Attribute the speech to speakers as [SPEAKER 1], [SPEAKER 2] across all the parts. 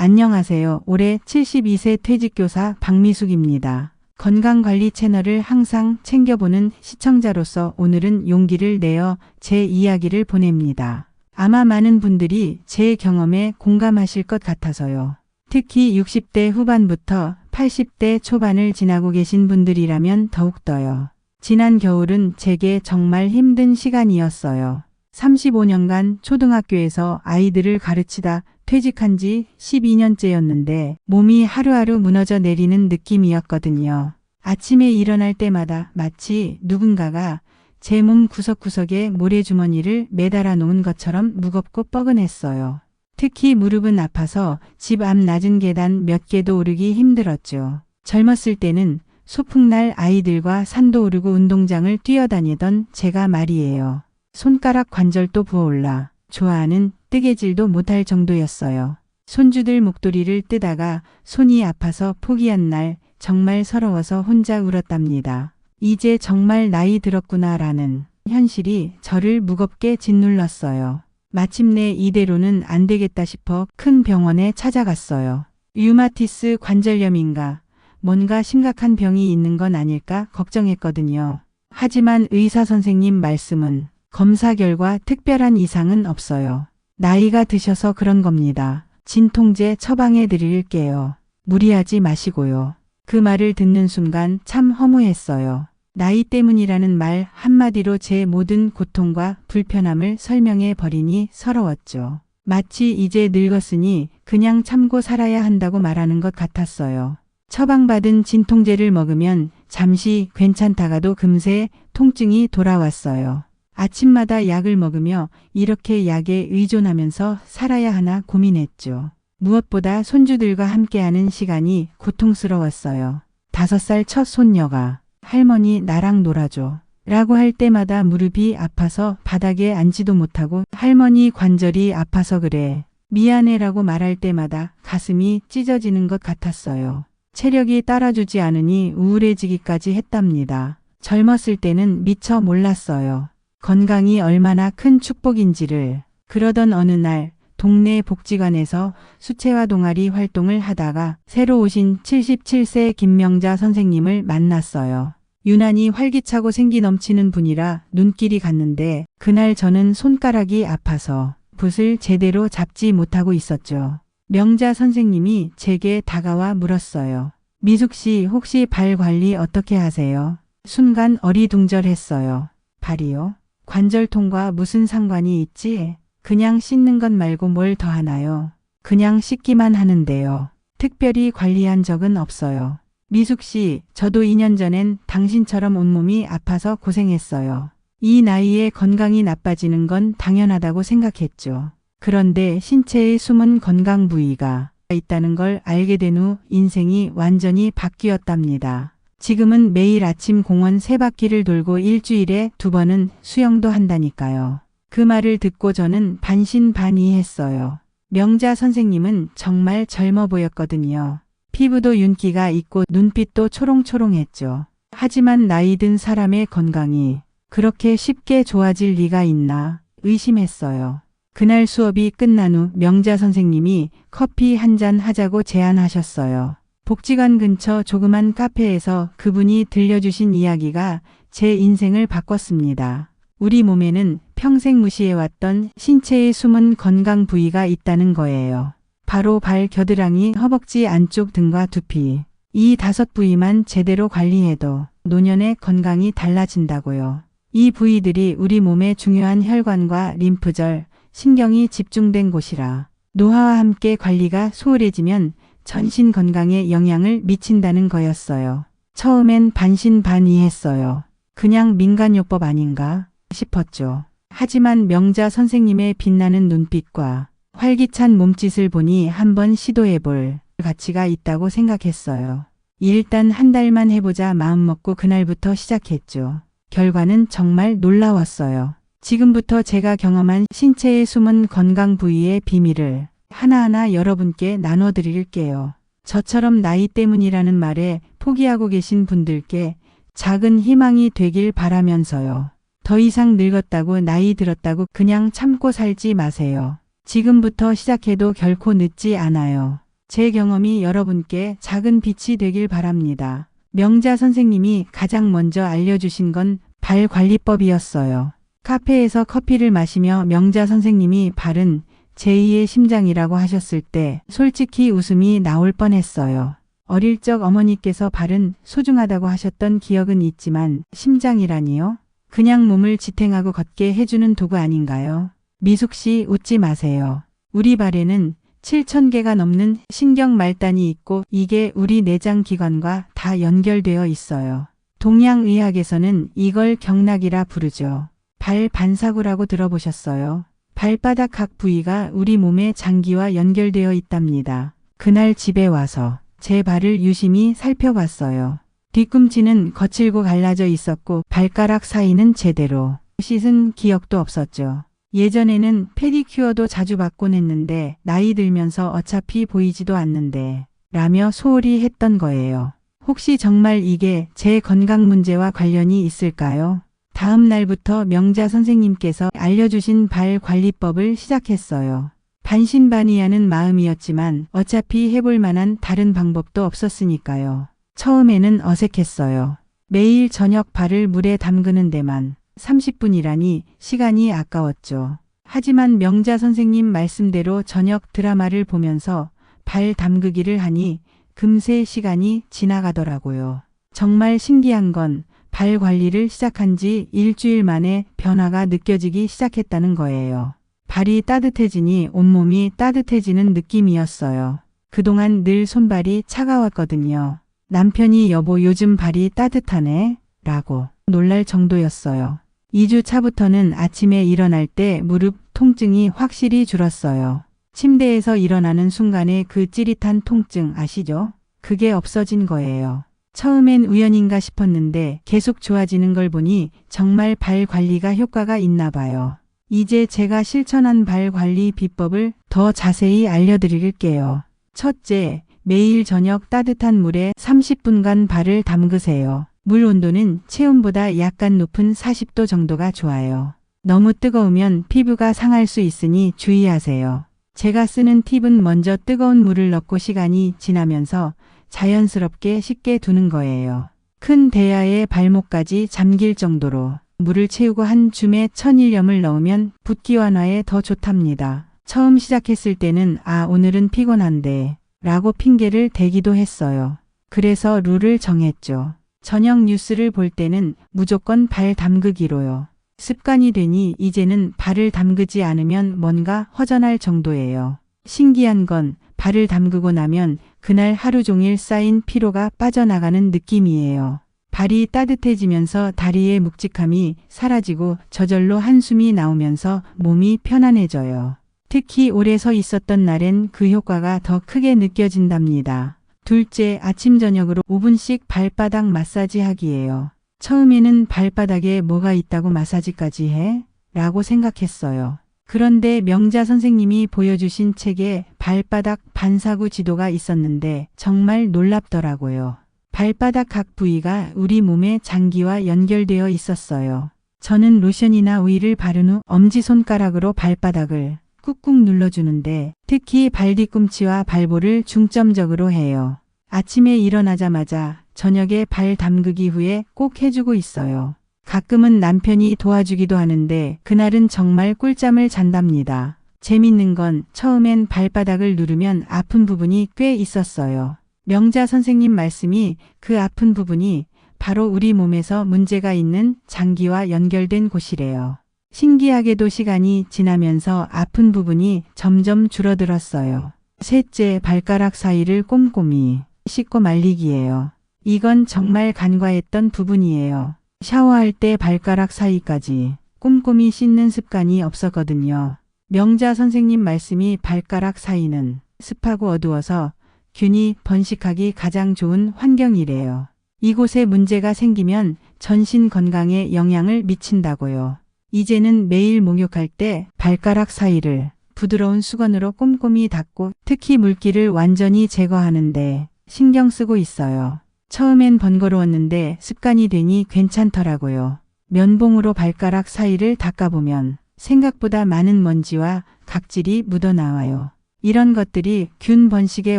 [SPEAKER 1] 안녕하세요. 올해 72세 퇴직교사 박미숙입니다. 건강관리 채널을 항상 챙겨보는 시청자로서 오늘은 용기를 내어 제 이야기를 보냅니다. 아마 많은 분들이 제 경험에 공감하실 것 같아서요. 특히 60대 후반부터 80대 초반을 지나고 계신 분들이라면 더욱더요. 지난 겨울은 제게 정말 힘든 시간이었어요. 35년간 초등학교에서 아이들을 가르치다 퇴직한 지 12년째였는데 몸이 하루하루 무너져 내리는 느낌이었거든요. 아침에 일어날 때마다 마치 누군가가 제 몸 구석구석에 모래주머니를 매달아 놓은 것처럼 무겁고 뻐근했어요. 특히 무릎은 아파서 집 앞 낮은 계단 몇 개도 오르기 힘들었죠. 젊었을 때는 소풍날 아이들과 산도 오르고 운동장을 뛰어다니던 제가 말이에요. 손가락 관절도 부어올라 좋아하는 뜨개질도 못할 정도였어요. 손주들 목도리를 뜨다가 손이 아파서 포기한 날 정말 서러워서 혼자 울었답니다. 이제 정말 나이 들었구나라는 현실이 저를 무겁게 짓눌렀어요. 마침내 이대로는 안 되겠다 싶어 큰 병원에 찾아갔어요. 류마티스 관절염인가 뭔가 심각한 병이 있는 건 아닐까 걱정했거든요. 하지만 의사 선생님 말씀은 검사 결과 특별한 이상은 없어요. 나이가 드셔서 그런 겁니다. 진통제 처방해 드릴게요. 무리하지 마시고요. 그 말을 듣는 순간 참 허무했어요. 나이 때문이라는 말 한마디로 제 모든 고통과 불편함을 설명해 버리니 서러웠죠. 마치 이제 늙었으니 그냥 참고 살아야 한다고 말하는 것 같았어요. 처방받은 진통제를 먹으면 잠시 괜찮다가도 금세 통증이 돌아왔어요. 아침마다 약을 먹으며 이렇게 약에 의존하면서 살아야 하나 고민했죠. 무엇보다 손주들과 함께하는 시간이 고통스러웠어요. 5살 첫 손녀가 할머니 나랑 놀아줘 라고 할 때마다 무릎이 아파서 바닥에 앉지도 못하고 할머니 관절이 아파서 그래 미안해 라고 말할 때마다 가슴이 찢어지는 것 같았어요. 체력이 따라주지 않으니 우울해지기까지 했답니다. 젊었을 때는 미처 몰랐어요. 건강이 얼마나 큰 축복인지를. 그러던 어느 날 동네 복지관에서 수채화 동아리 활동을 하다가 새로 오신 77세 김명자 선생님을 만났어요. 유난히 활기차고 생기 넘치는 분이라 눈길이 갔는데 그날 저는 손가락이 아파서 붓을 제대로 잡지 못하고 있었죠. 명자 선생님이 제게 다가와 물었어요. 미숙 씨 혹시 발 관리 어떻게 하세요? 순간 어리둥절했어요. 발이요? 관절통과 무슨 상관이 있지? 그냥 씻는 것 말고 뭘 더 하나요? 그냥 씻기만 하는데요. 특별히 관리한 적은 없어요. 미숙 씨, 저도 2년 전엔 당신처럼 온몸이 아파서 고생했어요. 이 나이에 건강이 나빠지는 건 당연하다고 생각했죠. 그런데 신체의 숨은 건강 부위가 있다는 걸 알게 된 후 인생이 완전히 바뀌었답니다. 지금은 매일 아침 공원 3바퀴를 돌고 일주일에 2번은 수영도 한다니까요. 그 말을 듣고 저는 반신반의했어요. 명자 선생님은 정말 젊어 보였거든요. 피부도 윤기가 있고 눈빛도 초롱초롱했죠. 하지만 나이 든 사람의 건강이 그렇게 쉽게 좋아질 리가 있나 의심했어요. 그날 수업이 끝난 후 명자 선생님이 커피 한 잔 하자고 제안하셨어요. 복지관 근처 조그만 카페에서 그분이 들려주신 이야기가 제 인생을 바꿨습니다. 우리 몸에는 평생 무시해왔던 신체의 숨은 건강 부위가 있다는 거예요. 바로 발 겨드랑이, 허벅지 안쪽 등과 두피. 이 5부위만 제대로 관리해도 노년의 건강이 달라진다고요. 이 부위들이 우리 몸의 중요한 혈관과 림프절, 신경이 집중된 곳이라 노화와 함께 관리가 소홀해지면 전신 건강에 영향을 미친다는 거였어요. 처음엔 반신반의했어요. 그냥 민간요법 아닌가 싶었죠. 하지만 명자 선생님의 빛나는 눈빛과 활기찬 몸짓을 보니 한번 시도해볼 가치가 있다고 생각했어요. 일단 한 달만 해보자 마음먹고 그날부터 시작했죠. 결과는 정말 놀라웠어요. 지금부터 제가 경험한 신체의 숨은 건강 부위의 비밀을 하나하나 여러분께 나눠드릴게요. 저처럼 나이 때문이라는 말에 포기하고 계신 분들께 작은 희망이 되길 바라면서요. 더 이상 늙었다고 나이 들었다고 그냥 참고 살지 마세요. 지금부터 시작해도 결코 늦지 않아요. 제 경험이 여러분께 작은 빛이 되길 바랍니다. 명자 선생님이 가장 먼저 알려주신 건 발 관리법이었어요. 카페에서 커피를 마시며 명자 선생님이 발은 제2의 심장이라고 하셨을 때 솔직히 웃음이 나올 뻔했어요. 어릴 적 어머니께서 발은 소중하다고 하셨던 기억은 있지만 심장이라니요? 그냥 몸을 지탱하고 걷게 해주는 도구 아닌가요? 미숙 씨 웃지 마세요. 우리 발에는 7,000개가 넘는 신경 말단이 있고 이게 우리 내장 기관과 다 연결되어 있어요. 동양의학에서는 이걸 경락이라 부르죠. 발 반사구라고 들어보셨어요? 발바닥 각 부위가 우리 몸의 장기와 연결되어 있답니다. 그날 집에 와서 제 발을 유심히 살펴봤어요. 뒤꿈치는 거칠고 갈라져 있었고 발가락 사이는 제대로 씻은 기억도 없었죠. 예전에는 페디큐어도 자주 받곤 했는데 나이 들면서 어차피 보이지도 않는데 라며 소홀히 했던 거예요. 혹시 정말 이게 제 건강 문제와 관련이 있을까요? 다음 날부터 명자 선생님께서 알려주신 발 관리법을 시작했어요. 반신반의하는 마음이었지만 어차피 해볼 만한 다른 방법도 없었으니까요. 처음에는 어색했어요. 매일 저녁 발을 물에 담그는 데만 30분이라니 시간이 아까웠죠. 하지만 명자 선생님 말씀대로 저녁 드라마를 보면서 발 담그기를 하니 금세 시간이 지나가더라고요. 정말 신기한 건 발 관리를 시작한 지 일주일 만에 변화가 느껴지기 시작했다는 거예요. 발이 따뜻해지니 온몸이 따뜻해지는 느낌이었어요. 그동안 늘 손발이 차가웠거든요. 남편이 여보 요즘 발이 따뜻하네? 라고 놀랄 정도였어요. 2주 차부터는 아침에 일어날 때 무릎 통증이 확실히 줄었어요. 침대에서 일어나는 순간에 그 찌릿한 통증 아시죠? 그게 없어진 거예요. 처음엔 우연인가 싶었는데 계속 좋아지는 걸 보니 정말 발 관리가 효과가 있나 봐요. 이제 제가 실천한 발 관리 비법을 더 자세히 알려드릴게요. 첫째, 매일 저녁 따뜻한 물에 30분간 발을 담그세요. 물 온도는 체온보다 약간 높은 40도 정도가 좋아요. 너무 뜨거우면 피부가 상할 수 있으니 주의하세요. 제가 쓰는 팁은 먼저 뜨거운 물을 넣고 시간이 지나면서 자연스럽게 식게 두는 거예요. 큰 대야에 발목까지 잠길 정도로 물을 채우고 한 줌에 천일염을 넣으면 붓기 완화에 더 좋답니다. 처음 시작했을 때는 오늘은 피곤한데 라고 핑계를 대기도 했어요. 그래서 룰을 정했죠. 저녁 뉴스를 볼 때는 무조건 발 담그기로요. 습관이 되니 이제는 발을 담그지 않으면 뭔가 허전할 정도예요. 신기한 건 발을 담그고 나면 그날 하루 종일 쌓인 피로가 빠져나가는 느낌이에요. 발이 따뜻해지면서 다리의 묵직함이 사라지고 저절로 한숨이 나오면서 몸이 편안해져요. 특히 오래 서 있었던 날엔 그 효과가 더 크게 느껴진답니다. 둘째, 아침 저녁으로 5분씩 발바닥 마사지 하기예요. 처음에는 발바닥에 뭐가 있다고 마사지까지 해? 라고 생각했어요. 그런데 명자 선생님이 보여주신 책에 발바닥 반사구 지도가 있었는데 정말 놀랍더라고요. 발바닥 각 부위가 우리 몸의 장기와 연결되어 있었어요. 저는 로션이나 오일을 바른 후 엄지손가락으로 발바닥을 꾹꾹 눌러주는데 특히 발뒤꿈치와 발볼을 중점적으로 해요. 아침에 일어나자마자 저녁에 발 담그기 후에 꼭 해주고 있어요. 가끔은 남편이 도와주기도 하는데 그날은 정말 꿀잠을 잔답니다. 재밌는 건 처음엔 발바닥을 누르면 아픈 부분이 꽤 있었어요. 명자 선생님 말씀이 그 아픈 부분이 바로 우리 몸에서 문제가 있는 장기와 연결된 곳이래요. 신기하게도 시간이 지나면서 아픈 부분이 점점 줄어들었어요. 셋째, 발가락 사이를 꼼꼼히 씻고 말리기예요. 이건 정말 간과했던 부분이에요. 샤워할 때 발가락 사이까지 꼼꼼히 씻는 습관이 없었거든요. 명자 선생님 말씀이 발가락 사이는 습하고 어두워서 균이 번식하기 가장 좋은 환경이래요. 이곳에 문제가 생기면 전신 건강에 영향을 미친다고요. 이제는 매일 목욕할 때 발가락 사이를 부드러운 수건으로 꼼꼼히 닦고 특히 물기를 완전히 제거하는데 신경 쓰고 있어요. 처음엔 번거로웠는데 습관이 되니 괜찮더라고요. 면봉으로 발가락 사이를 닦아보면 생각보다 많은 먼지와 각질이 묻어나와요. 이런 것들이 균 번식의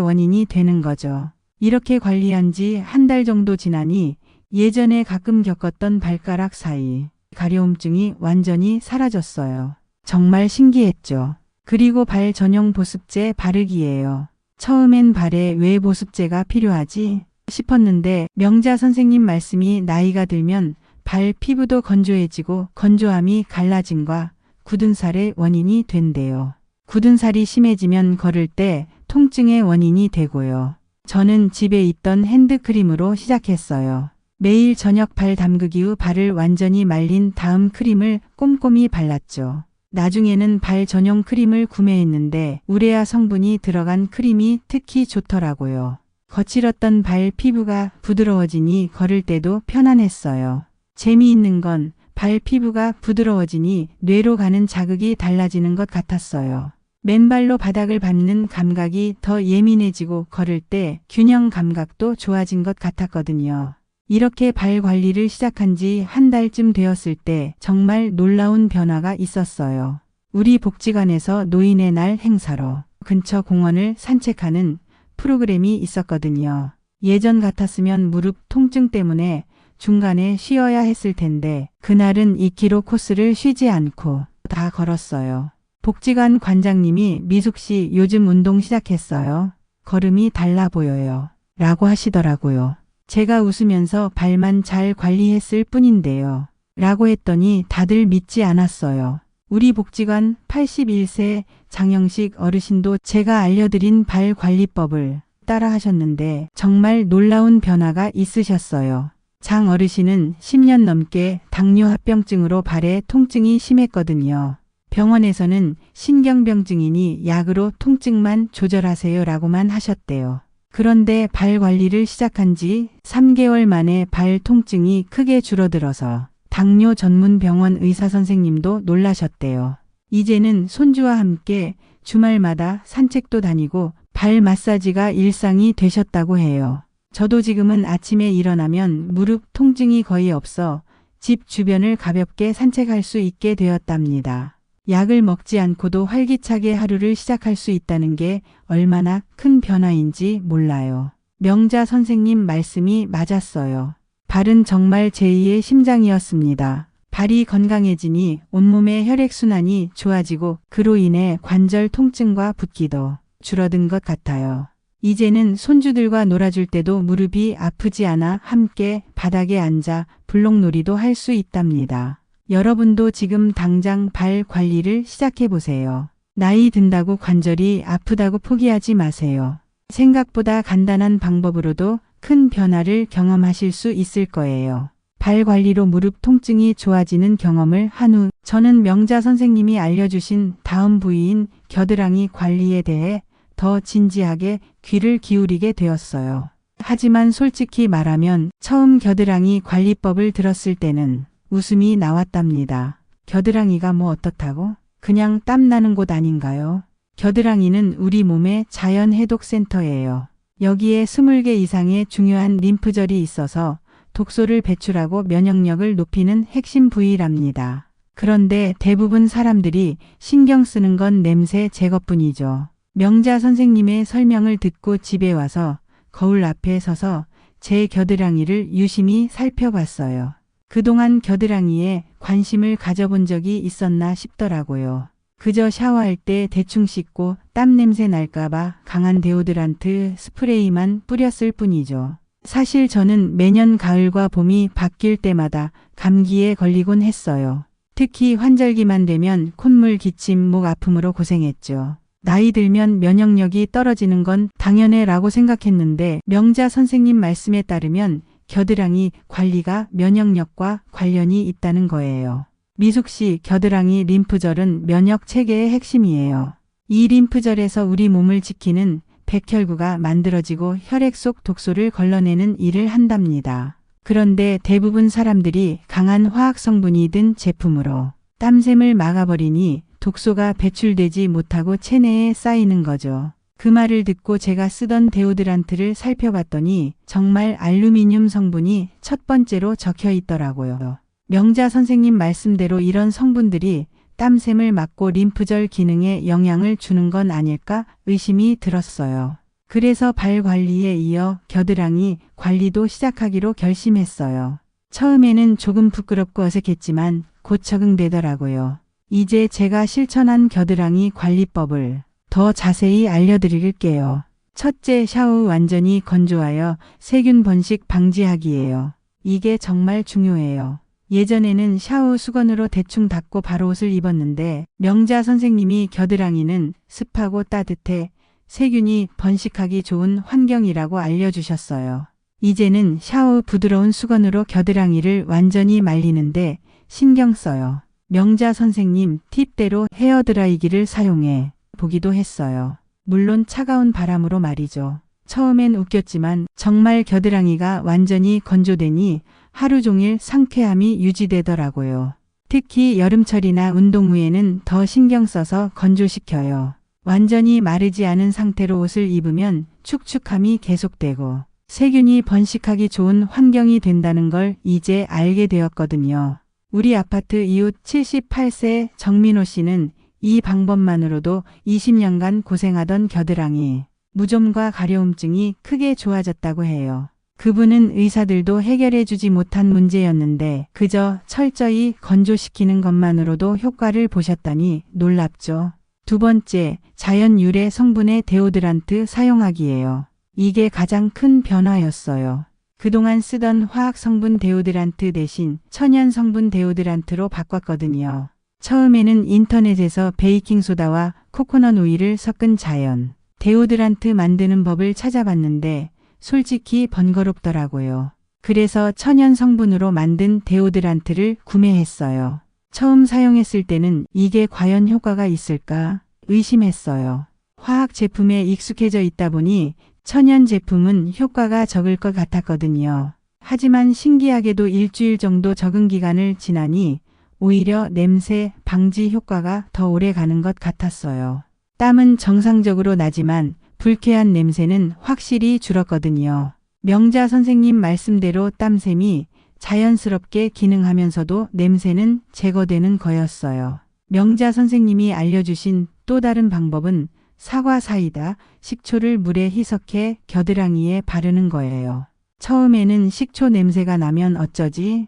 [SPEAKER 1] 원인이 되는 거죠. 이렇게 관리한 지 한 달 정도 지나니 예전에 가끔 겪었던 발가락 사이 가려움증이 완전히 사라졌어요. 정말 신기했죠. 그리고 발 전용 보습제 바르기예요. 처음엔 발에 왜 보습제가 필요하지 싶었는데 명자 선생님 말씀이 나이가 들면 발 피부도 건조해지고 건조함이 갈라짐과 굳은 살의 원인이 된대요. 굳은 살이 심해지면 걸을 때 통증의 원인이 되고요. 저는 집에 있던 핸드크림으로 시작했어요. 매일 저녁 발 담그기 후 발을 완전히 말린 다음 크림을 꼼꼼히 발랐죠. 나중에는 발 전용 크림을 구매했는데 우레아 성분이 들어간 크림이 특히 좋더라고요. 거칠었던 발 피부가 부드러워지니 걸을 때도 편안했어요. 재미있는 건 발 피부가 부드러워지니 뇌로 가는 자극이 달라지는 것 같았어요. 맨발로 바닥을 밟는 감각이 더 예민해지고 걸을 때 균형 감각도 좋아진 것 같았거든요. 이렇게 발 관리를 시작한 지 한 달쯤 되었을 때 정말 놀라운 변화가 있었어요. 우리 복지관에서 노인의 날 행사로 근처 공원을 산책하는 프로그램이 있었거든요. 예전 같았으면 무릎 통증 때문에 중간에 쉬어야 했을 텐데 그날은 2km 코스를 쉬지 않고 다 걸었어요. 복지관 관장님이 미숙 씨 요즘 운동 시작했어요. 걸음이 달라 보여요. 라고 하시더라고요. 제가 웃으면서 발만 잘 관리했을 뿐인데요. 라고 했더니 다들 믿지 않았어요. 우리 복지관 81세 장영식 어르신도 제가 알려드린 발 관리법을 따라 하셨는데 정말 놀라운 변화가 있으셨어요. 장 어르신은 10년 넘게 당뇨 합병증으로 발에 통증이 심했거든요. 병원에서는 신경병증이니 약으로 통증만 조절하세요 라고만 하셨대요. 그런데 발 관리를 시작한 지 3개월 만에 발 통증이 크게 줄어들어서 당뇨 전문 병원 의사 선생님도 놀라셨대요. 이제는 손주와 함께 주말마다 산책도 다니고 발 마사지가 일상이 되셨다고 해요. 저도 지금은 아침에 일어나면 무릎 통증이 거의 없어 집 주변을 가볍게 산책할 수 있게 되었답니다. 약을 먹지 않고도 활기차게 하루를 시작할 수 있다는 게 얼마나 큰 변화인지 몰라요. 명자 선생님 말씀이 맞았어요. 발은 정말 제2의 심장이었습니다. 발이 건강해지니 온몸의 혈액순환이 좋아지고 그로 인해 관절 통증과 붓기도 줄어든 것 같아요. 이제는 손주들과 놀아줄 때도 무릎이 아프지 않아 함께 바닥에 앉아 블록놀이도 할 수 있답니다. 여러분도 지금 당장 발 관리를 시작해보세요. 나이 든다고 관절이 아프다고 포기하지 마세요. 생각보다 간단한 방법으로도 큰 변화를 경험하실 수 있을 거예요. 발 관리로 무릎 통증이 좋아지는 경험을 한 후 저는 명자 선생님이 알려주신 다음 부위인 겨드랑이 관리에 대해 더 진지하게 귀를 기울이게 되었어요. 하지만 솔직히 말하면 처음 겨드랑이 관리법을 들었을 때는 웃음이 나왔답니다. 겨드랑이가 뭐 어떻다고? 그냥 땀 나는 곳 아닌가요? 겨드랑이는 우리 몸의 자연 해독 센터예요. 여기에 20개 이상의 중요한 림프절이 있어서 독소를 배출하고 면역력을 높이는 핵심 부위랍니다. 그런데 대부분 사람들이 신경 쓰는 건 냄새 제거뿐이죠. 명자 선생님의 설명을 듣고 집에 와서 거울 앞에 서서 제 겨드랑이를 유심히 살펴봤어요. 그동안 겨드랑이에 관심을 가져본 적이 있었나 싶더라고요. 그저 샤워할 때 대충 씻고 땀 냄새 날까봐 강한 데오드란트 스프레이만 뿌렸을 뿐이죠. 사실 저는 매년 가을과 봄이 바뀔 때마다 감기에 걸리곤 했어요. 특히 환절기만 되면 콧물, 기침, 목 아픔으로 고생했죠. 나이 들면 면역력이 떨어지는 건 당연해라고 생각했는데 명자 선생님 말씀에 따르면 겨드랑이 관리가 면역력과 관련이 있다는 거예요. 미숙 씨, 겨드랑이 림프절은 면역 체계의 핵심이에요. 이 림프절에서 우리 몸을 지키는 백혈구가 만들어지고 혈액 속 독소를 걸러내는 일을 한답니다. 그런데 대부분 사람들이 강한 화학 성분이 든 제품으로 땀샘을 막아버리니 독소가 배출되지 못하고 체내에 쌓이는 거죠. 그 말을 듣고 제가 쓰던 데오드란트를 살펴봤더니 정말 알루미늄 성분이 첫 번째로 적혀 있더라고요. 명자 선생님 말씀대로 이런 성분들이 땀샘을 막고 림프절 기능에 영향을 주는 건 아닐까 의심이 들었어요. 그래서 발 관리에 이어 겨드랑이 관리도 시작하기로 결심했어요. 처음에는 조금 부끄럽고 어색했지만 곧 적응되더라고요. 이제 제가 실천한 겨드랑이 관리법을 더 자세히 알려드릴게요. 첫째, 샤워 완전히 건조하여 세균 번식 방지하기예요. 이게 정말 중요해요. 예전에는 샤워 수건으로 대충 닦고 바로 옷을 입었는데 명자 선생님이 겨드랑이는 습하고 따뜻해 세균이 번식하기 좋은 환경이라고 알려주셨어요. 이제는 샤워 부드러운 수건으로 겨드랑이를 완전히 말리는데 신경 써요. 명자 선생님 팁대로 헤어드라이기를 사용해 보기도 했어요. 물론 차가운 바람으로 말이죠. 처음엔 웃겼지만 정말 겨드랑이가 완전히 건조되니 하루 종일 상쾌함이 유지되더라고요. 특히 여름철이나 운동 후에는 더 신경 써서 건조시켜요. 완전히 마르지 않은 상태로 옷을 입으면 축축함이 계속되고 세균이 번식하기 좋은 환경이 된다는 걸 이제 알게 되었거든요. 우리 아파트 이웃 78세 정민호 씨는 이 방법만으로도 20년간 고생하던 겨드랑이, 무좀과 가려움증이 크게 좋아졌다고 해요. 그분은 의사들도 해결해주지 못한 문제였는데 그저 철저히 건조시키는 것만으로도 효과를 보셨다니 놀랍죠. 두 번째, 자연 유래 성분의 데오드란트 사용하기예요. 이게 가장 큰 변화였어요. 그동안 쓰던 화학 성분 데오드란트 대신 천연 성분 데오드란트로 바꿨거든요. 처음에는 인터넷에서 베이킹소다와 코코넛 오일을 섞은 자연 데오드란트 만드는 법을 찾아봤는데 솔직히 번거롭더라고요. 그래서 천연 성분으로 만든 데오드란트를 구매했어요. 처음 사용했을 때는 이게 과연 효과가 있을까 의심했어요. 화학 제품에 익숙해져 있다 보니 천연 제품은 효과가 적을 것 같았거든요. 하지만 신기하게도 일주일 정도 적응 기간을 지나니 오히려 냄새 방지 효과가 더 오래 가는 것 같았어요. 땀은 정상적으로 나지만 불쾌한 냄새는 확실히 줄었거든요. 명자 선생님 말씀대로 땀샘이 자연스럽게 기능하면서도 냄새는 제거되는 거였어요. 명자 선생님이 알려주신 또 다른 방법은 사과 사이다, 식초를 물에 희석해 겨드랑이에 바르는 거예요. 처음에는 식초 냄새가 나면 어쩌지?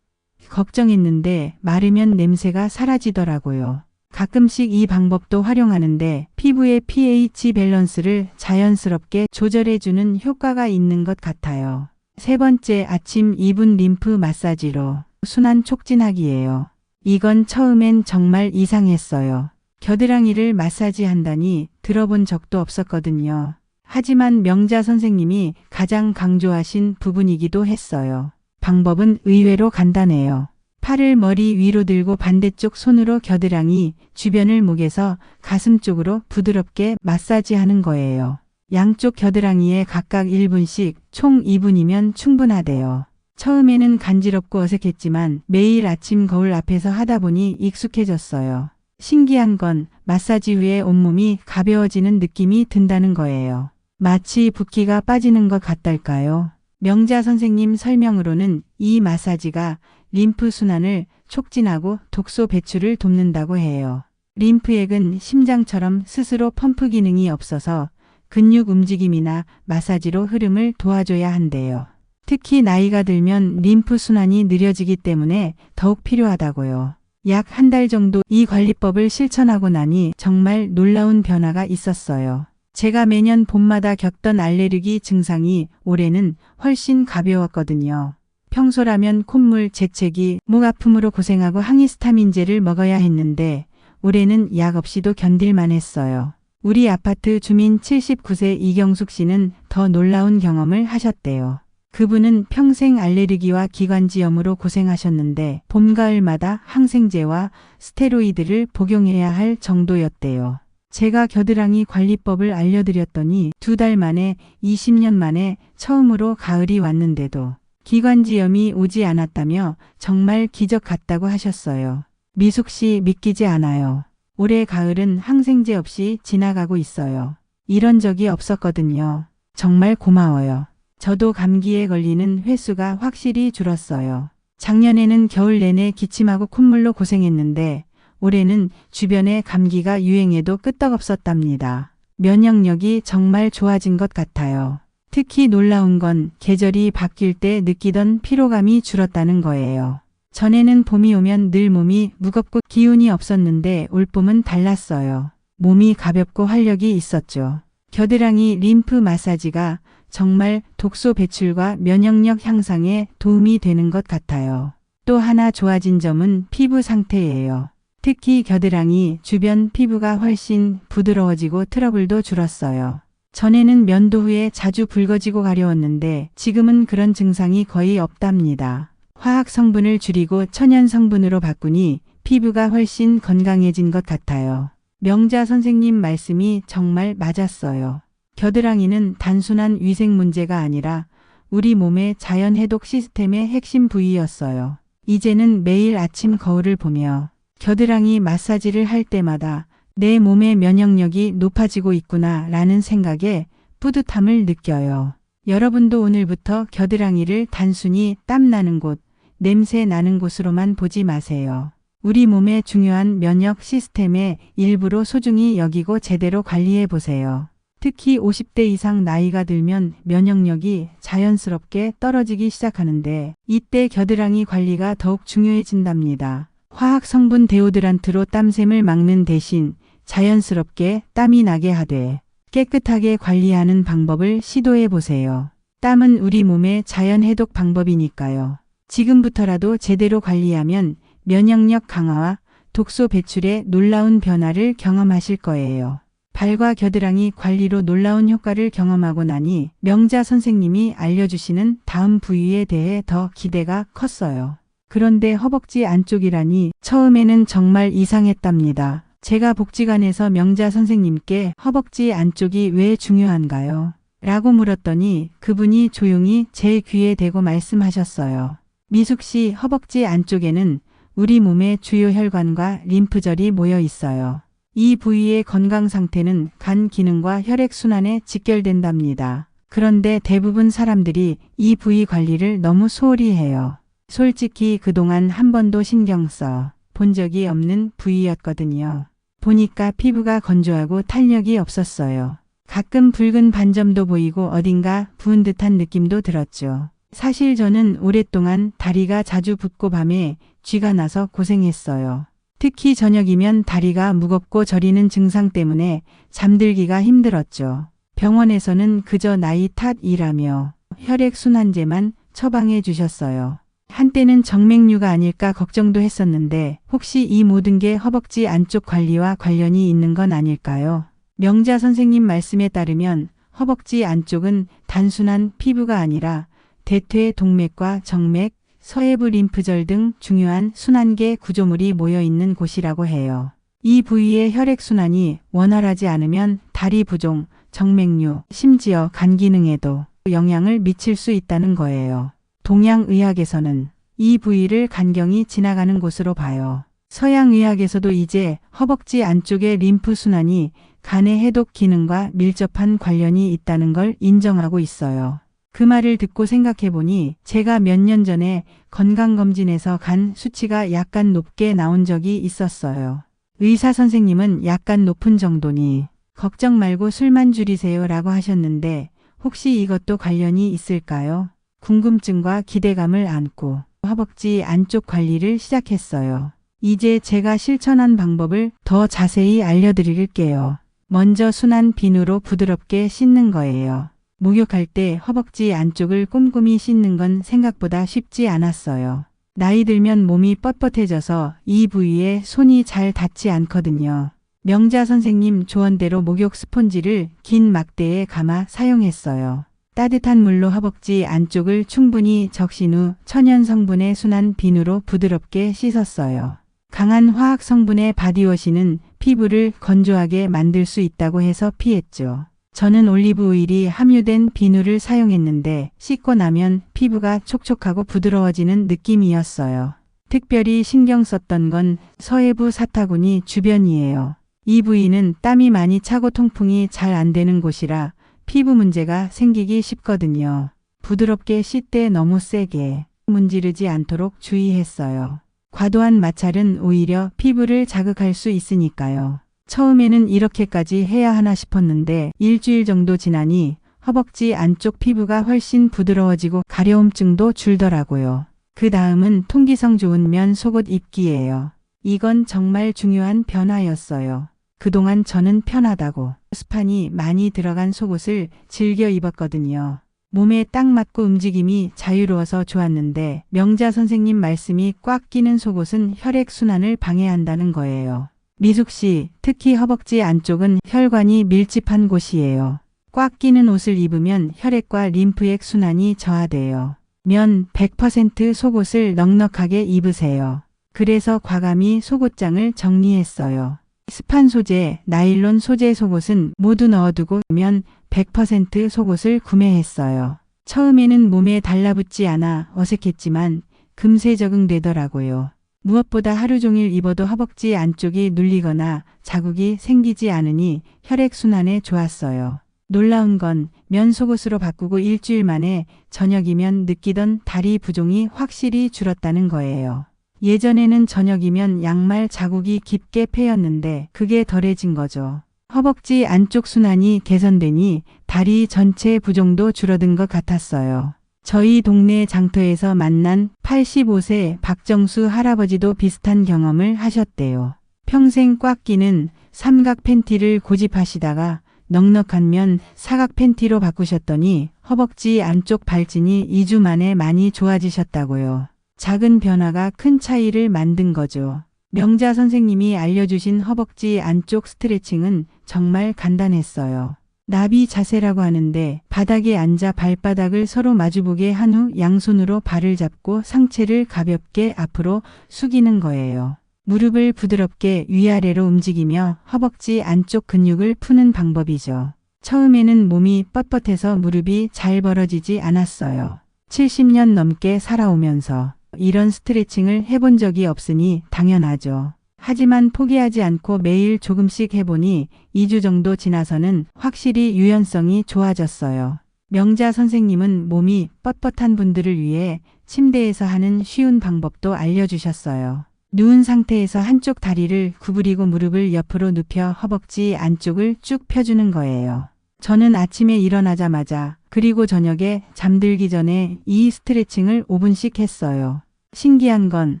[SPEAKER 1] 걱정했는데 마르면 냄새가 사라지더라고요. 가끔씩 이 방법도 활용하는데 피부의 pH 밸런스를 자연스럽게 조절해주는 효과가 있는 것 같아요. 세 번째, 아침 2분 림프 마사지로 순환 촉진하기예요. 이건 처음엔 정말 이상했어요. 겨드랑이를 마사지한다니 들어본 적도 없었거든요. 하지만 명자 선생님이 가장 강조하신 부분이기도 했어요. 방법은 의외로 간단해요. 팔을 머리 위로 들고 반대쪽 손으로 겨드랑이 주변을 목에서 가슴 쪽으로 부드럽게 마사지하는 거예요. 양쪽 겨드랑이에 각각 1분씩 총 2분이면 충분하대요. 처음에는 간지럽고 어색했지만 매일 아침 거울 앞에서 하다 보니 익숙해졌어요. 신기한 건 마사지 후에 온몸이 가벼워지는 느낌이 든다는 거예요. 마치 붓기가 빠지는 것 같달까요? 명자 선생님 설명으로는 이 마사지가 림프 순환을 촉진하고 독소 배출을 돕는다고 해요. 림프액은 심장처럼 스스로 펌프 기능이 없어서 근육 움직임이나 마사지로 흐름을 도와줘야 한대요. 특히 나이가 들면 림프 순환이 느려지기 때문에 더욱 필요하다고요. 약 한 달 정도 이 관리법을 실천하고 나니 정말 놀라운 변화가 있었어요. 제가 매년 봄마다 겪던 알레르기 증상이 올해는 훨씬 가벼웠거든요. 평소라면 콧물, 재채기, 목 아픔으로 고생하고 항히스타민제를 먹어야 했는데 올해는 약 없이도 견딜만 했어요. 우리 아파트 주민 79세 이경숙 씨는 더 놀라운 경험을 하셨대요. 그분은 평생 알레르기와 기관지염으로 고생하셨는데 봄, 가을마다 항생제와 스테로이드를 복용해야 할 정도였대요. 제가 겨드랑이 관리법을 알려드렸더니 2달 만에 20년 만에 처음으로 가을이 왔는데도 기관지염이 오지 않았다며 정말 기적 같다고 하셨어요. 미숙 씨 믿기지 않아요. 올해 가을은 항생제 없이 지나가고 있어요. 이런 적이 없었거든요. 정말 고마워요. 저도 감기에 걸리는 횟수가 확실히 줄었어요. 작년에는 겨울 내내 기침하고 콧물로 고생했는데 올해는 주변에 감기가 유행해도 끄떡없었답니다. 면역력이 정말 좋아진 것 같아요. 특히 놀라운 건 계절이 바뀔 때 느끼던 피로감이 줄었다는 거예요. 전에는 봄이 오면 늘 몸이 무겁고 기운이 없었는데 올봄은 달랐어요. 몸이 가볍고 활력이 있었죠. 겨드랑이 림프 마사지가 정말 독소 배출과 면역력 향상에 도움이 되는 것 같아요. 또 하나 좋아진 점은 피부 상태예요. 특히 겨드랑이 주변 피부가 훨씬 부드러워지고 트러블도 줄었어요. 전에는 면도 후에 자주 붉어지고 가려웠는데 지금은 그런 증상이 거의 없답니다. 화학 성분을 줄이고 천연 성분으로 바꾸니 피부가 훨씬 건강해진 것 같아요. 명자 선생님 말씀이 정말 맞았어요. 겨드랑이는 단순한 위생 문제가 아니라 우리 몸의 자연 해독 시스템의 핵심 부위였어요. 이제는 매일 아침 거울을 보며 겨드랑이 마사지를 할 때마다 내 몸의 면역력이 높아지고 있구나 라는 생각에 뿌듯함을 느껴요. 여러분도 오늘부터 겨드랑이를 단순히 땀 나는 곳, 냄새 나는 곳으로만 보지 마세요. 우리 몸의 중요한 면역 시스템의 일부로 소중히 여기고 제대로 관리해 보세요. 특히 50대 이상 나이가 들면 면역력이 자연스럽게 떨어지기 시작하는데 이때 겨드랑이 관리가 더욱 중요해진답니다. 화학 성분 데오드란트로 땀샘을 막는 대신 자연스럽게 땀이 나게 하되 깨끗하게 관리하는 방법을 시도해 보세요. 땀은 우리 몸의 자연 해독 방법이니까요. 지금부터라도 제대로 관리하면 면역력 강화와 독소 배출에 놀라운 변화를 경험하실 거예요. 발과 겨드랑이 관리로 놀라운 효과를 경험하고 나니 명자 선생님이 알려주시는 다음 부위에 대해 더 기대가 컸어요. 그런데 허벅지 안쪽이라니 처음에는 정말 이상했답니다. 제가 복지관에서 명자 선생님께 허벅지 안쪽이 왜 중요한가요? 라고 물었더니 그분이 조용히 제 귀에 대고 말씀하셨어요. 미숙 씨, 허벅지 안쪽에는 우리 몸의 주요 혈관과 림프절이 모여 있어요. 이 부위의 건강 상태는 간 기능과 혈액 순환에 직결된답니다. 그런데 대부분 사람들이 이 부위 관리를 너무 소홀히 해요. 솔직히 그동안 한 번도 신경 써 본 적이 없는 부위였거든요. 보니까 피부가 건조하고 탄력이 없었어요. 가끔 붉은 반점도 보이고 어딘가 부은 듯한 느낌도 들었죠. 사실 저는 오랫동안 다리가 자주 붓고 밤에 쥐가 나서 고생했어요. 특히 저녁이면 다리가 무겁고 저리는 증상 때문에 잠들기가 힘들었죠. 병원에서는 그저 나이 탓이라며 혈액순환제만 처방해 주셨어요. 한때는 정맥류가 아닐까 걱정도 했었는데 혹시 이 모든 게 허벅지 안쪽 관리와 관련이 있는 건 아닐까요? 명자 선생님 말씀에 따르면 허벅지 안쪽은 단순한 피부가 아니라 대퇴 동맥과 정맥, 서해부 림프절 등 중요한 순환계 구조물이 모여 있는 곳이라고 해요. 이 부위의 혈액순환이 원활하지 않으면 다리 부종, 정맥류, 심지어 간 기능에도 영향을 미칠 수 있다는 거예요. 동양의학에서는 이 부위를 간경이 지나가는 곳으로 봐요. 서양의학에서도 이제 허벅지 안쪽의 림프 순환이 간의 해독 기능과 밀접한 관련이 있다는 걸 인정하고 있어요. 그 말을 듣고 생각해보니 제가 몇 년 전에 건강검진에서 간 수치가 약간 높게 나온 적이 있었어요. 의사 선생님은 약간 높은 정도니 걱정 말고 술만 줄이세요 라고 하셨는데 혹시 이것도 관련이 있을까요? 궁금증과 기대감을 안고 허벅지 안쪽 관리를 시작했어요. 이제 제가 실천한 방법을 더 자세히 알려드릴게요. 먼저 순한 비누로 부드럽게 씻는 거예요. 목욕할 때 허벅지 안쪽을 꼼꼼히 씻는 건 생각보다 쉽지 않았어요. 나이 들면 몸이 뻣뻣해져서 이 부위에 손이 잘 닿지 않거든요. 명자 선생님 조언대로 목욕 스폰지를 긴 막대에 감아 사용했어요. 따뜻한 물로 허벅지 안쪽을 충분히 적신 후 천연 성분의 순한 비누로 부드럽게 씻었어요. 강한 화학 성분의 바디워시는 피부를 건조하게 만들 수 있다고 해서 피했죠. 저는 올리브 오일이 함유된 비누를 사용했는데 씻고 나면 피부가 촉촉하고 부드러워지는 느낌이었어요. 특별히 신경 썼던 건 서해부 사타구니 주변이에요. 이 부위는 땀이 많이 차고 통풍이 잘 안 되는 곳이라 피부 문제가 생기기 쉽거든요. 부드럽게 씻되 너무 세게 문지르지 않도록 주의했어요. 과도한 마찰은 오히려 피부를 자극할 수 있으니까요. 처음에는 이렇게까지 해야 하나 싶었는데 일주일 정도 지나니 허벅지 안쪽 피부가 훨씬 부드러워지고 가려움증도 줄더라고요. 그 다음은 통기성 좋은 면 속옷 입기예요. 이건 정말 중요한 변화였어요. 그동안 저는 편하다고 스판이 많이 들어간 속옷을 즐겨 입었거든요. 몸에 딱 맞고 움직임이 자유로워서 좋았는데 명자 선생님 말씀이 꽉 끼는 속옷은 혈액순환을 방해한다는 거예요. 미숙 씨, 특히 허벅지 안쪽은 혈관이 밀집한 곳이에요. 꽉 끼는 옷을 입으면 혈액과 림프액 순환이 저하돼요. 면 100% 속옷을 넉넉하게 입으세요. 그래서 과감히 속옷장을 정리했어요. 스판 소재, 나일론 소재 속옷은 모두 넣어두고 면 100% 속옷을 구매했어요. 처음에는 몸에 달라붙지 않아 어색했지만 금세 적응되더라고요. 무엇보다 하루 종일 입어도 허벅지 안쪽이 눌리거나 자국이 생기지 않으니 혈액순환에 좋았어요. 놀라운 건 면 속옷으로 바꾸고 일주일 만에 저녁이면 느끼던 다리 부종이 확실히 줄었다는 거예요. 예전에는 저녁이면 양말 자국이 깊게 패였는데 그게 덜해진 거죠. 허벅지 안쪽 순환이 개선되니 다리 전체 부종도 줄어든 것 같았어요. 저희 동네 장터에서 만난 85세 박정수 할아버지도 비슷한 경험을 하셨대요. 평생 꽉 끼는 삼각 팬티를 고집하시다가 넉넉한 면 사각 팬티로 바꾸셨더니 허벅지 안쪽 발진이 2주 만에 많이 좋아지셨다고요. 작은 변화가 큰 차이를 만든 거죠. 명자 선생님이 알려주신 허벅지 안쪽 스트레칭은 정말 간단했어요. 나비 자세라고 하는데 바닥에 앉아 발바닥을 서로 마주보게 한 후 양손으로 발을 잡고 상체를 가볍게 앞으로 숙이는 거예요. 무릎을 부드럽게 위아래로 움직이며 허벅지 안쪽 근육을 푸는 방법이죠. 처음에는 몸이 뻣뻣해서 무릎이 잘 벌어지지 않았어요. 70년 넘게 살아오면서 이런 스트레칭을 해본 적이 없으니 당연하죠. 하지만 포기하지 않고 매일 조금씩 해보니 2주 정도 지나서는 확실히 유연성이 좋아졌어요. 명자 선생님은 몸이 뻣뻣한 분들을 위해 침대에서 하는 쉬운 방법도 알려주셨어요. 누운 상태에서 한쪽 다리를 구부리고 무릎을 옆으로 눕혀 허벅지 안쪽을 쭉 펴주는 거예요. 저는 아침에 일어나자마자 그리고 저녁에 잠들기 전에 이 스트레칭을 5분씩 했어요. 신기한 건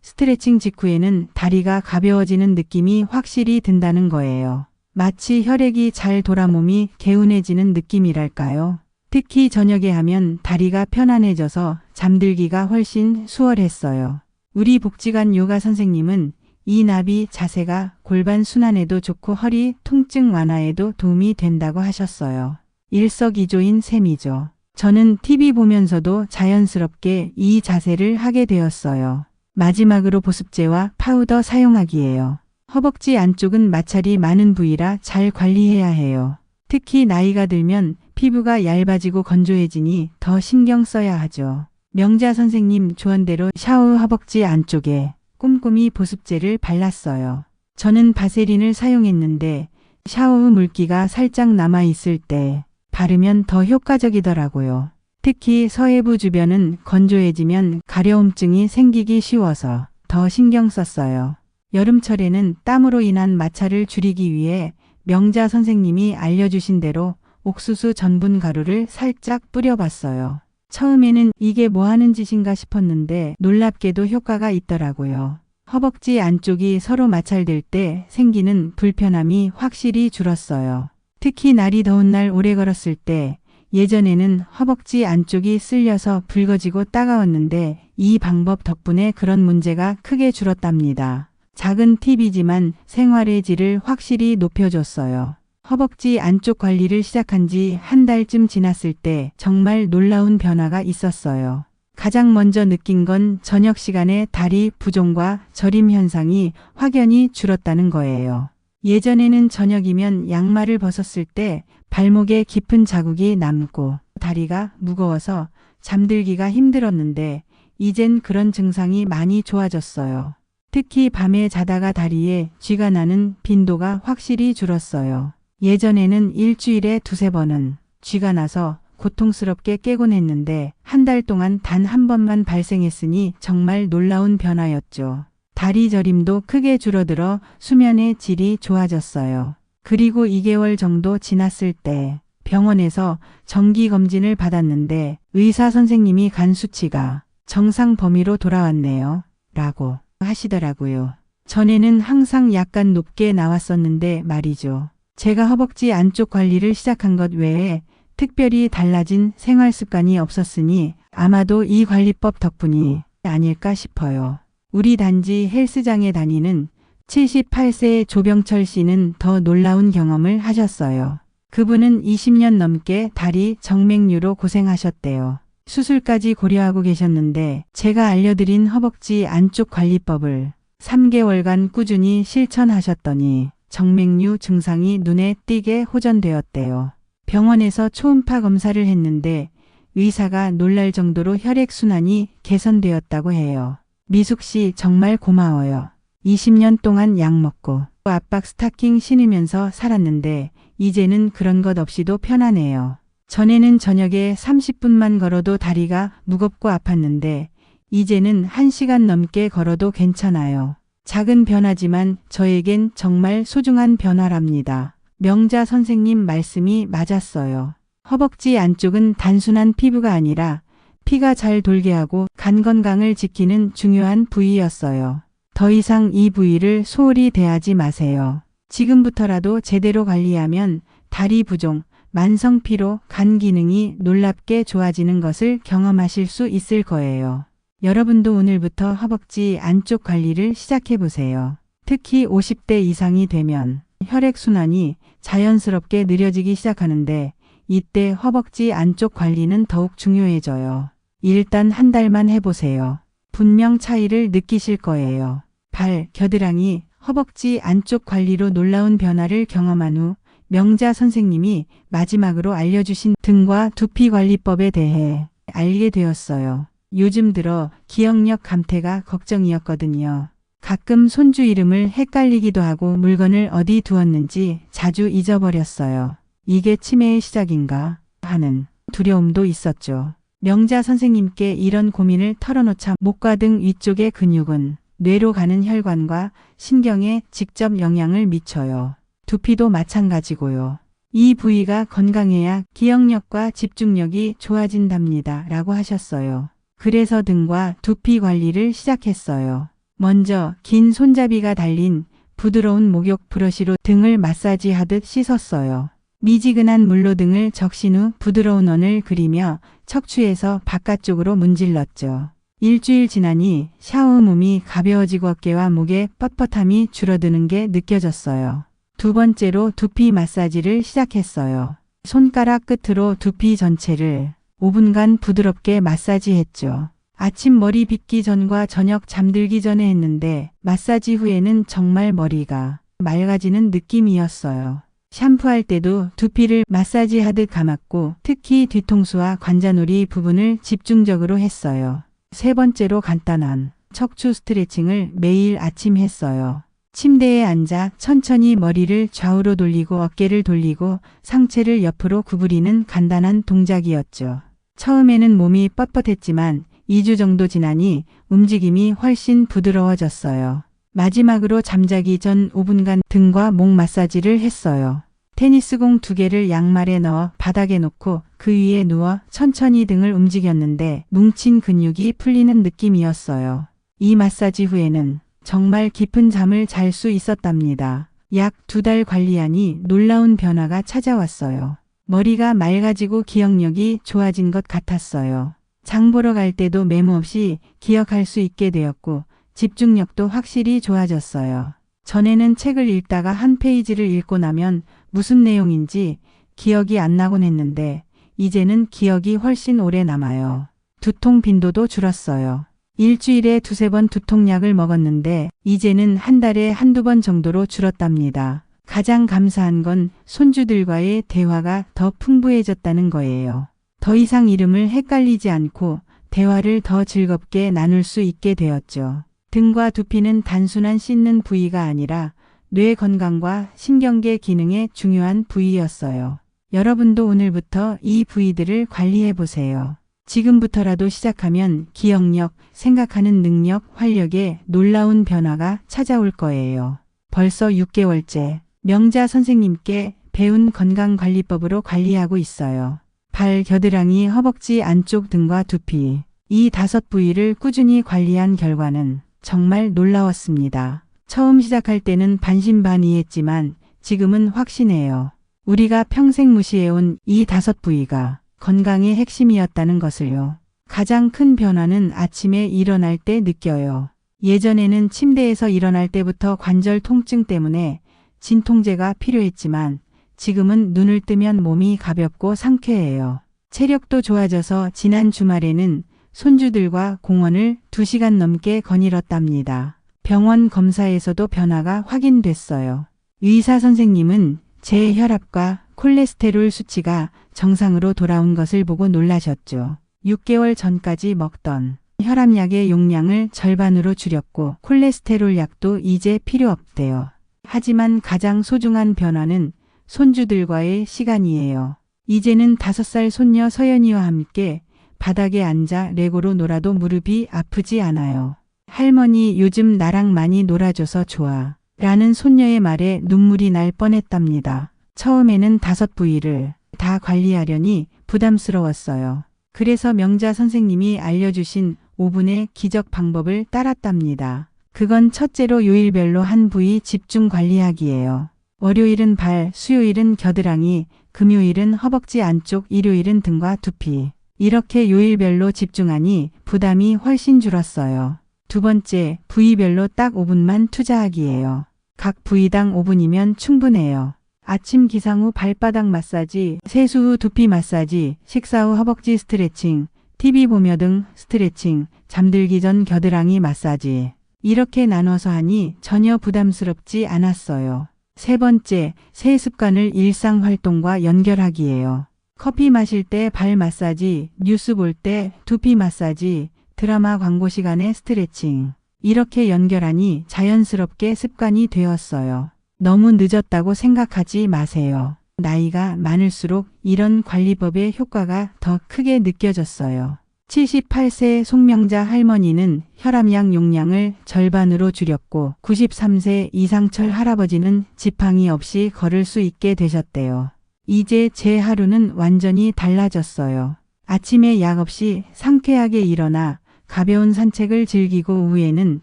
[SPEAKER 1] 스트레칭 직후에는 다리가 가벼워지는 느낌이 확실히 든다는 거예요. 마치 혈액이 잘 돌아 몸이 개운해지는 느낌이랄까요? 특히 저녁에 하면 다리가 편안해져서 잠들기가 훨씬 수월했어요. 우리 복지관 요가 선생님은 이 나비 자세가 골반 순환에도 좋고 허리 통증 완화에도 도움이 된다고 하셨어요. 일석이조인 셈이죠. 저는 TV 보면서도 자연스럽게 이 자세를 하게 되었어요. 마지막으로 보습제와 파우더 사용하기예요. 허벅지 안쪽은 마찰이 많은 부위라 잘 관리해야 해요. 특히 나이가 들면 피부가 얇아지고 건조해지니 더 신경 써야 하죠. 명자 선생님 조언대로 샤워 후 허벅지 안쪽에 꼼꼼히 보습제를 발랐어요. 저는 바세린을 사용했는데 샤워 후 물기가 살짝 남아있을 때 바르면 더 효과적이더라고요. 특히 서해부 주변은 건조해지면 가려움증이 생기기 쉬워서 더 신경 썼어요. 여름철에는 땀으로 인한 마찰을 줄이기 위해 명자 선생님이 알려주신 대로 옥수수 전분 가루를 살짝 뿌려봤어요. 처음에는 이게 뭐 하는 짓인가 싶었는데 놀랍게도 효과가 있더라고요. 허벅지 안쪽이 서로 마찰될 때 생기는 불편함이 확실히 줄었어요. 특히 날이 더운 날 오래 걸었을 때 예전에는 허벅지 안쪽이 쓸려서 붉어지고 따가웠는데 이 방법 덕분에 그런 문제가 크게 줄었답니다. 작은 팁이지만 생활의 질을 확실히 높여줬어요. 허벅지 안쪽 관리를 시작한 지 한 달쯤 지났을 때 정말 놀라운 변화가 있었어요. 가장 먼저 느낀 건 저녁 시간에 다리 부종과 저림 현상이 확연히 줄었다는 거예요. 예전에는 저녁이면 양말을 벗었을 때 발목에 깊은 자국이 남고 다리가 무거워서 잠들기가 힘들었는데 이젠 그런 증상이 많이 좋아졌어요. 특히 밤에 자다가 다리에 쥐가 나는 빈도가 확실히 줄었어요. 예전에는 일주일에 2~3번은 쥐가 나서 고통스럽게 깨곤 했는데 한 달 동안 단 한 번만 발생했으니 정말 놀라운 변화였죠. 다리 저림도 크게 줄어들어 수면의 질이 좋아졌어요. 그리고 2개월 정도 지났을 때 병원에서 정기 검진을 받았는데 의사 선생님이 간 수치가 정상 범위로 돌아왔네요. 라고 하시더라고요. 전에는 항상 약간 높게 나왔었는데 말이죠. 제가 허벅지 안쪽 관리를 시작한 것 외에 특별히 달라진 생활 습관이 없었으니 아마도 이 관리법 덕분이 아닐까 싶어요. 우리 단지 헬스장에 다니는 78세의 조병철 씨는 더 놀라운 경험을 하셨어요. 그분은 20년 넘게 다리 정맥류로 고생하셨대요. 수술까지 고려하고 계셨는데 제가 알려드린 허벅지 안쪽 관리법을 3개월간 꾸준히 실천하셨더니 정맥류 증상이 눈에 띄게 호전되었대요. 병원에서 초음파 검사를 했는데 의사가 놀랄 정도로 혈액순환이 개선되었다고 해요. 미숙 씨 정말 고마워요. 20년 동안 약 먹고 압박 스타킹 신으면서 살았는데 이제는 그런 것 없이도 편하네요. 전에는 저녁에 30분만 걸어도 다리가 무겁고 아팠는데 이제는 1시간 넘게 걸어도 괜찮아요. 작은 변화지만 저에겐 정말 소중한 변화랍니다. 명자 선생님 말씀이 맞았어요. 허벅지 안쪽은 단순한 피부가 아니라 피가 잘 돌게 하고 간 건강을 지키는 중요한 부위였어요. 더 이상 이 부위를 소홀히 대하지 마세요. 지금부터라도 제대로 관리하면 다리 부종, 만성 피로, 간 기능이 놀랍게 좋아지는 것을 경험하실 수 있을 거예요. 여러분도 오늘부터 허벅지 안쪽 관리를 시작해 보세요. 특히 50대 이상이 되면 혈액순환이 자연스럽게 느려지기 시작하는데 이때 허벅지 안쪽 관리는 더욱 중요해져요. 일단 한 달만 해보세요. 분명 차이를 느끼실 거예요. 발, 겨드랑이, 허벅지 안쪽 관리로 놀라운 변화를 경험한 후 명자 선생님이 마지막으로 알려주신 등과 두피 관리법에 대해 알게 되었어요. 요즘 들어 기억력 감퇴가 걱정이었거든요. 가끔 손주 이름을 헷갈리기도 하고 물건을 어디 두었는지 자주 잊어버렸어요. 이게 치매의 시작인가 하는 두려움도 있었죠. 명자 선생님께 이런 고민을 털어놓자 목과 등 위쪽의 근육은 뇌로 가는 혈관과 신경에 직접 영향을 미쳐요. 두피도 마찬가지고요. 이 부위가 건강해야 기억력과 집중력이 좋아진답니다. 라고 하셨어요. 그래서 등과 두피 관리를 시작했어요. 먼저 긴 손잡이가 달린 부드러운 목욕 브러쉬로 등을 마사지하듯 씻었어요. 미지근한 물로 등을 적신 후 부드러운 원을 그리며 척추에서 바깥쪽으로 문질렀죠. 일주일 지나니 샤워 몸이 가벼워지고 어깨와 목의 뻣뻣함이 줄어드는 게 느껴졌어요. 두 번째로 두피 마사지를 시작했어요. 손가락 끝으로 두피 전체를 5분간 부드럽게 마사지했죠. 아침 머리 빗기 전과 저녁 잠들기 전에 했는데 마사지 후에는 정말 머리가 맑아지는 느낌이었어요. 샴푸할 때도 두피를 마사지하듯 감았고 특히 뒤통수와 관자놀이 부분을 집중적으로 했어요. 세 번째로 간단한 척추 스트레칭을 매일 아침 했어요. 침대에 앉아 천천히 머리를 좌우로 돌리고 어깨를 돌리고 상체를 옆으로 구부리는 간단한 동작이었죠. 처음에는 몸이 뻣뻣했지만 2주 정도 지나니 움직임이 훨씬 부드러워졌어요. 마지막으로 잠자기 전 5분간 등과 목 마사지를 했어요. 테니스공 2개를 양말에 넣어 바닥에 놓고 그 위에 누워 천천히 등을 움직였는데 뭉친 근육이 풀리는 느낌이었어요. 이 마사지 후에는 정말 깊은 잠을 잘 수 있었답니다. 약 2달 관리하니 놀라운 변화가 찾아왔어요. 머리가 맑아지고 기억력이 좋아진 것 같았어요. 장 보러 갈 때도 메모 없이 기억할 수 있게 되었고 집중력도 확실히 좋아졌어요. 전에는 책을 읽다가 한 페이지를 읽고 나면 무슨 내용인지 기억이 안 나곤 했는데 이제는 기억이 훨씬 오래 남아요. 두통 빈도도 줄었어요. 일주일에 2~3번 두통약을 먹었는데 이제는 한 달에 1~2번 정도로 줄었답니다. 가장 감사한 건 손주들과의 대화가 더 풍부해졌다는 거예요. 더 이상 이름을 헷갈리지 않고 대화를 더 즐겁게 나눌 수 있게 되었죠. 등과 두피는 단순한 씻는 부위가 아니라 뇌 건강과 신경계 기능에 중요한 부위였어요. 여러분도 오늘부터 이 부위들을 관리해 보세요. 지금부터라도 시작하면 기억력, 생각하는 능력, 활력에 놀라운 변화가 찾아올 거예요. 벌써 6개월째 명자 선생님께 배운 건강관리법으로 관리하고 있어요. 발, 겨드랑이, 허벅지 안쪽 등과 두피, 이 5부위를 꾸준히 관리한 결과는 정말 놀라웠습니다. 처음 시작할 때는 반신반의했지만 지금은 확신해요. 우리가 평생 무시해온 이 5부위가 건강의 핵심이었다는 것을요. 가장 큰 변화는 아침에 일어날 때 느껴요. 예전에는 침대에서 일어날 때부터 관절 통증 때문에 진통제가 필요했지만 지금은 눈을 뜨면 몸이 가볍고 상쾌해요. 체력도 좋아져서 지난 주말에는 손주들과 공원을 2시간 넘게 거닐었답니다. 병원 검사에서도 변화가 확인됐어요. 의사 선생님은 제 혈압과 콜레스테롤 수치가 정상으로 돌아온 것을 보고 놀라셨죠. 6개월 전까지 먹던 혈압약의 용량을 절반으로 줄였고 콜레스테롤 약도 이제 필요 없대요. 하지만 가장 소중한 변화는 손주들과의 시간이에요. 이제는 5살 손녀 서연이와 함께 바닥에 앉아 레고로 놀아도 무릎이 아프지 않아요. 할머니 요즘 나랑 많이 놀아줘서 좋아. 라는 손녀의 말에 눈물이 날 뻔했답니다. 처음에는 5부위를 다 관리하려니 부담스러웠어요. 그래서 명자 선생님이 알려주신 5분의 기적 방법을 따랐답니다. 그건 첫째로 요일별로 한 부위 집중 관리하기예요. 월요일은 발, 수요일은 겨드랑이, 금요일은 허벅지 안쪽, 일요일은 등과 두피. 이렇게 요일별로 집중하니 부담이 훨씬 줄었어요. 두 번째, 부위별로 딱 5분만 투자하기예요. 각 부위당 5분이면 충분해요. 아침 기상 후 발바닥 마사지, 세수 후 두피 마사지, 식사 후 허벅지 스트레칭, TV 보며 등 스트레칭, 잠들기 전 겨드랑이 마사지. 이렇게 나눠서 하니 전혀 부담스럽지 않았어요. 세 번째, 새 습관을 일상활동과 연결하기예요. 커피 마실 때 발 마사지, 뉴스 볼 때 두피 마사지, 드라마 광고 시간에 스트레칭. 이렇게 연결하니 자연스럽게 습관이 되었어요. 너무 늦었다고 생각하지 마세요. 나이가 많을수록 이런 관리법의 효과가 더 크게 느껴졌어요. 78세 송명자 할머니는 혈압약 용량을 절반으로 줄였고 93세 이상철 할아버지는 지팡이 없이 걸을 수 있게 되셨대요. 이제 제 하루는 완전히 달라졌어요. 아침에 약 없이 상쾌하게 일어나 가벼운 산책을 즐기고 오후에는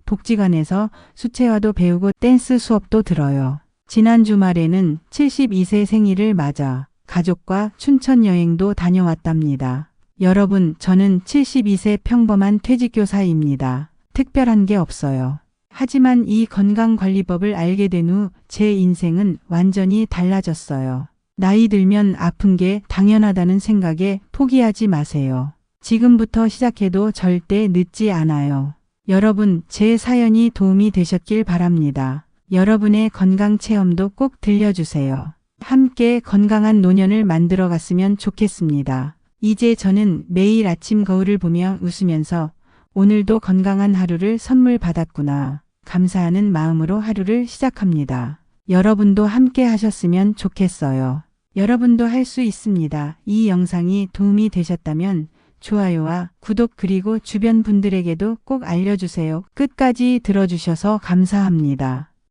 [SPEAKER 1] 복지관에서 수채화도 배우고 댄스 수업도 들어요. 지난 주말에는 72세 생일을 맞아 가족과 춘천 여행도 다녀왔답니다. 여러분, 저는 72세 평범한 퇴직교사입니다. 특별한 게 없어요. 하지만 이 건강관리법을 알게 된 후 제 인생은 완전히 달라졌어요. 나이 들면 아픈 게 당연하다는 생각에 포기하지 마세요. 지금부터 시작해도 절대 늦지 않아요. 여러분, 제 사연이 도움이 되셨길 바랍니다. 여러분의 건강 체험도 꼭 들려주세요. 함께 건강한 노년을 만들어 갔으면 좋겠습니다. 이제 저는 매일 아침 거울을 보며 웃으면서 오늘도 건강한 하루를 선물 받았구나. 감사하는 마음으로 하루를 시작합니다. 여러분도 함께 하셨으면 좋겠어요. 여러분도 할 수 있습니다. 이 영상이 도움이 되셨다면 좋아요와 구독 그리고 주변 분들에게도 꼭 알려주세요. 끝까지 들어주셔서 감사합니다.